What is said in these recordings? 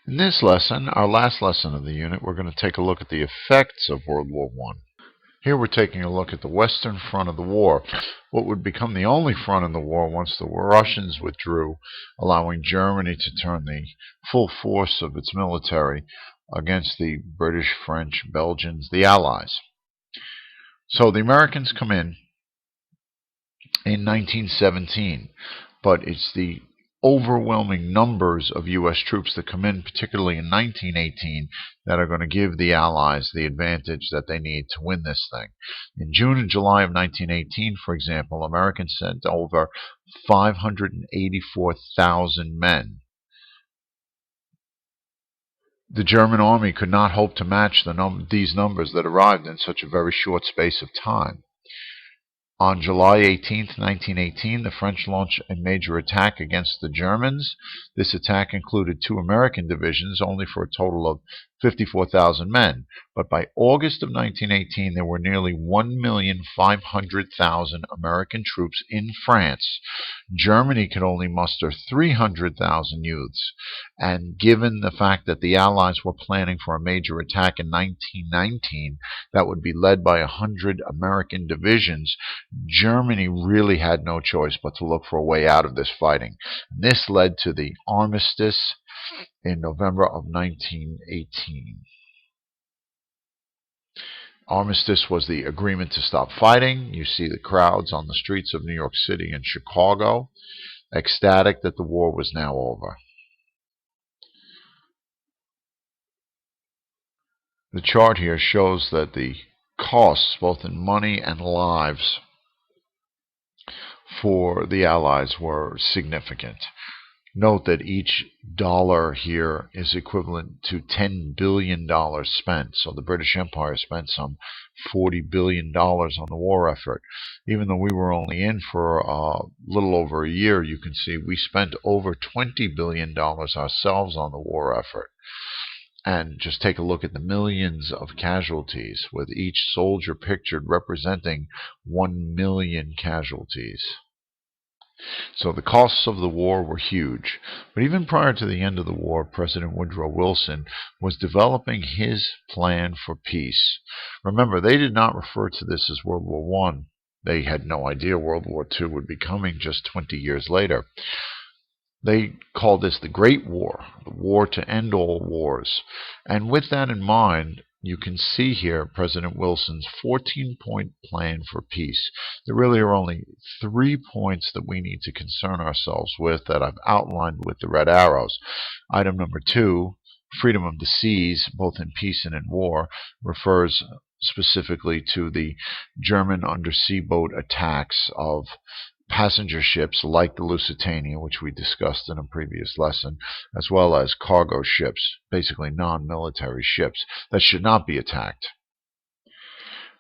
In this lesson, our last lesson of the unit, we're going to take a look at the effects of World War I. Here we're taking a look at the western front of the war, what would become the only front in the war once the Russians withdrew, allowing Germany to turn the full force of its military against the British, French, Belgians, the Allies. So the Americans come in 1917, but it's the overwhelming numbers of U.S. troops that come in, particularly in 1918, that are going to give the Allies the advantage that they need to win this thing. In June and July of 1918, for example, Americans sent over 584,000 men. The German army could not hope to match these numbers that arrived in such a very short space of time. On July 18, 1918, the French launched a major attack against the Germans. This attack included 2 American divisions, only for a total of 54,000 men. But by August of 1918, there were nearly 1,500,000 American troops in France. Germany could only muster 300,000 youths. And given the fact that the Allies were planning for a major attack in 1919 that would be led by 100 American divisions, Germany really had no choice but to look for a way out of this fighting. This led to the armistice in November of 1918. Armistice was the agreement to stop fighting. You see the crowds on the streets of New York City and Chicago, ecstatic that the war was now over. The chart here shows that the costs, both in money and lives, for the Allies were significant. Note that each dollar here is equivalent to $10 billion spent. So the British Empire spent some $40 billion on the war effort. Even though we were only in for a little over a year, you can see we spent over $20 billion ourselves on the war effort. And just take a look at the millions of casualties, with each soldier pictured representing 1 million casualties. So the costs of the war were huge. But even prior to the end of the war, President Woodrow Wilson was developing his plan for peace. Remember, they did not refer to this as World War I. They had no idea World War II would be coming just 20 years later. They called this the Great War, the war to end all wars. And with that in mind, you can see here President Wilson's 14-point plan for peace. There really are only 3 points that we need to concern ourselves with that I've outlined with the red arrows. Item number 2, freedom of the seas, both in peace and in war, refers specifically to the German undersea boat attacks of passenger ships like the Lusitania, which we discussed in a previous lesson, as well as cargo ships, basically non-military ships, that should not be attacked.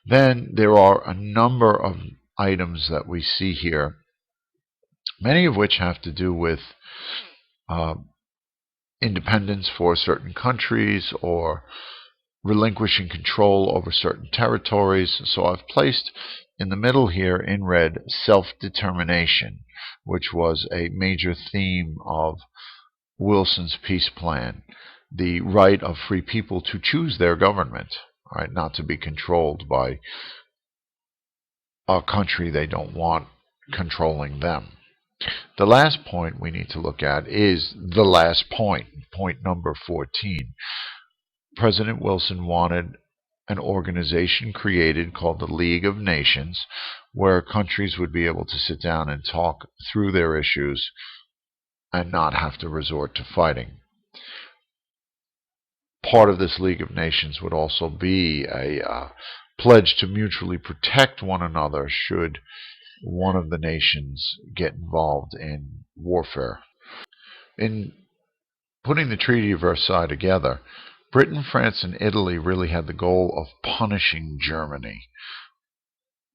Then there are a number of items that we see here, many of which have to do with independence for certain countries or relinquishing control over certain territories. So I've placed in the middle here in red self-determination, which was a major theme of Wilson's peace plan. The right of free people to choose their government, right, not to be controlled by a country they don't want controlling them. The last point we need to look at is the last point, point number 14. President Wilson wanted an organization created called the League of Nations, where countries would be able to sit down and talk through their issues and not have to resort to fighting. Part of this League of Nations would also be a pledge to mutually protect one another should one of the nations get involved in warfare. In putting the Treaty of Versailles together, Britain, France, and Italy really had the goal of punishing Germany.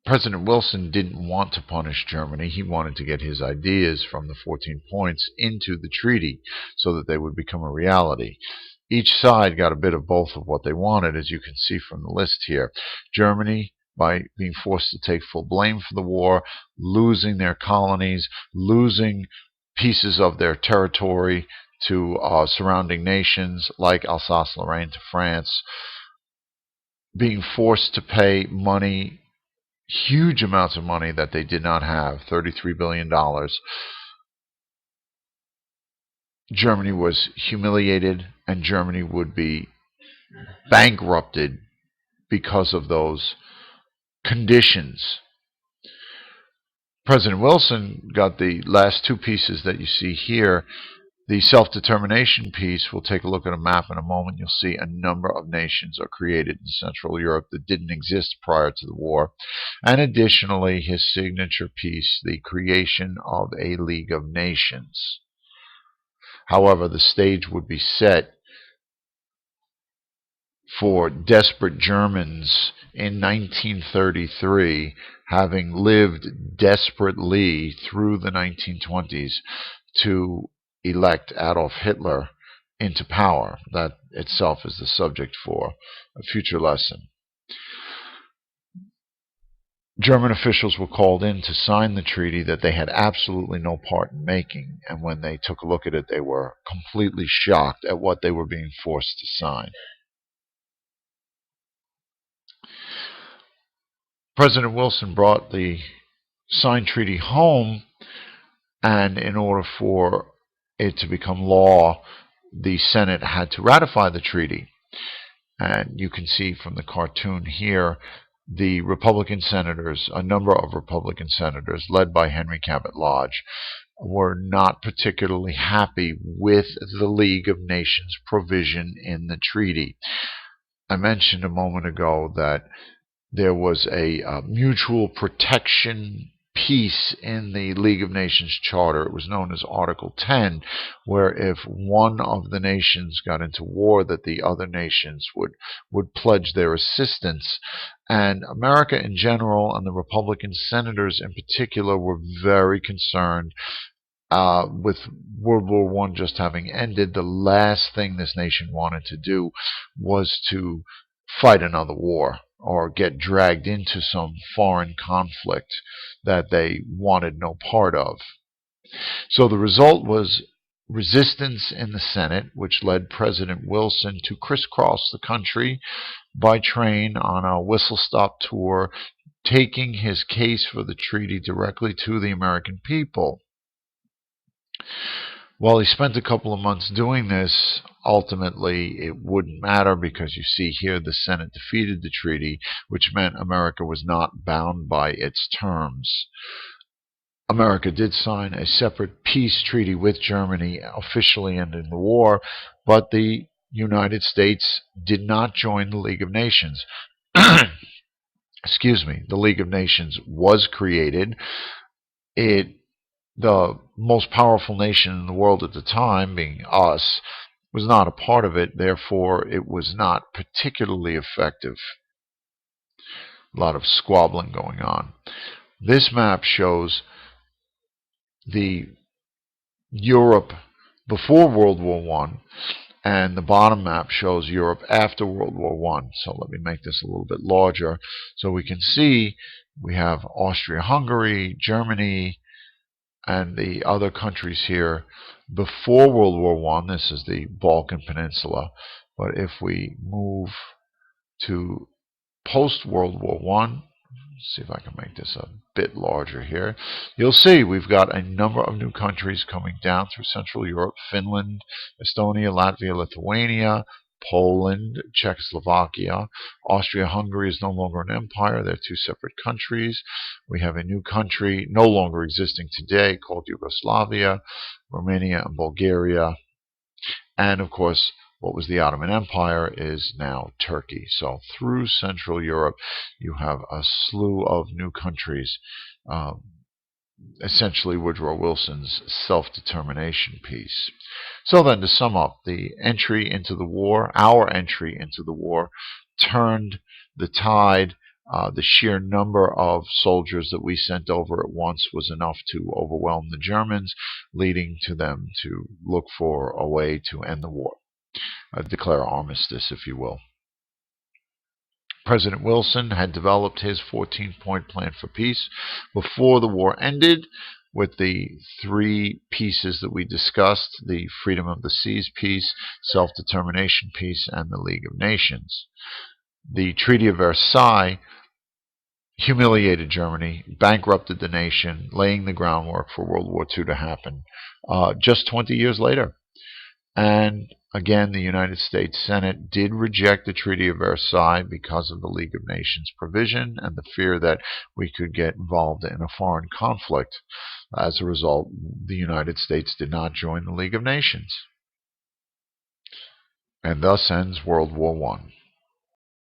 President Wilson didn't want to punish Germany. He wanted to get his ideas from the 14 points into the treaty so that they would become a reality. Each side got a bit of both of what they wanted, as you can see from the list here. Germany, by being forced to take full blame for the war, losing their colonies, losing pieces of their territory to surrounding nations like Alsace-Lorraine to France, being forced to pay money, huge amounts of money that they did not have, $33 billion. Germany was humiliated, and Germany would be bankrupted because of those conditions. President Wilson got the last two pieces that you see here. The self-determination piece, we'll take a look at a map in a moment. You'll see a number of nations are created in Central Europe that didn't exist prior to the war. And additionally, his signature piece, the creation of a League of Nations. However, the stage would be set for desperate Germans in 1933, having lived desperately through the 1920s, to elect Adolf Hitler into power. That itself is the subject for a future lesson. German officials were called in to sign the treaty that they had absolutely no part in making, and when they took a look at it, they were completely shocked at what they were being forced to sign. President Wilson brought the signed treaty home, and in order for it to become law, the Senate had to ratify the treaty. And you can see from the cartoon here, the Republican senators, a number of Republican senators, led by Henry Cabot Lodge, were not particularly happy with the League of Nations provision in the treaty. I mentioned a moment ago that there was a mutual protection piece in the League of Nations Charter. It was known as Article 10, where if one of the nations got into war, that the other nations would pledge their assistance. And America in general, and the Republican senators in particular, were very concerned with World War I just having ended. The last thing this nation wanted to do was to fight another war or get dragged into some foreign conflict that they wanted no part of. So the result was resistance in the Senate, which led President Wilson to crisscross the country by train on a whistle-stop tour, taking his case for the treaty directly to the American people. While he spent a couple of months doing this, ultimately it wouldn't matter, because you see here the Senate defeated the treaty, which meant America was not bound by its terms. America did sign a separate peace treaty with Germany, officially ending the war, but the United States did not join the League of Nations. Excuse me, the League of Nations was created. The most powerful nation in the world at the time, being us, was not a part of it. Therefore, it was not particularly effective. A lot of squabbling going on. This map shows the Europe before World War I, and the bottom map shows Europe after World War I. So let me make this a little bit larger so we can see we have Austria-Hungary, Germany, and the other countries here before World War I. This is the Balkan Peninsula. But if we move to post-World War I, see if I can make this a bit larger here, you'll see we've got a number of new countries coming down through Central Europe: Finland, Estonia, Latvia, Lithuania, Poland, Czechoslovakia. Austria-Hungary is no longer an empire. They're two separate countries. We have a new country no longer existing today called Yugoslavia, Romania, and Bulgaria. And of course, what was the Ottoman Empire is now Turkey. So through Central Europe, you have a slew of new countries. Essentially Woodrow Wilson's self-determination piece. So then, to sum up, the entry into the war, our entry into the war, turned the tide. The sheer number of soldiers that we sent over at once was enough to overwhelm the Germans, leading to them to look for a way to end the war, declare armistice, if you will. President Wilson had developed his 14-point plan for peace before the war ended. with the three pieces that we discussed: the freedom of the seas peace, self-determination peace, and the League of Nations. The Treaty of Versailles humiliated Germany, bankrupted the nation, laying the groundwork for World War II to happen just 20 years later. And again, the United States Senate did reject the Treaty of Versailles because of the League of Nations provision and the fear that we could get involved in a foreign conflict. As a result, the United States did not join the League of Nations. And thus ends World War I.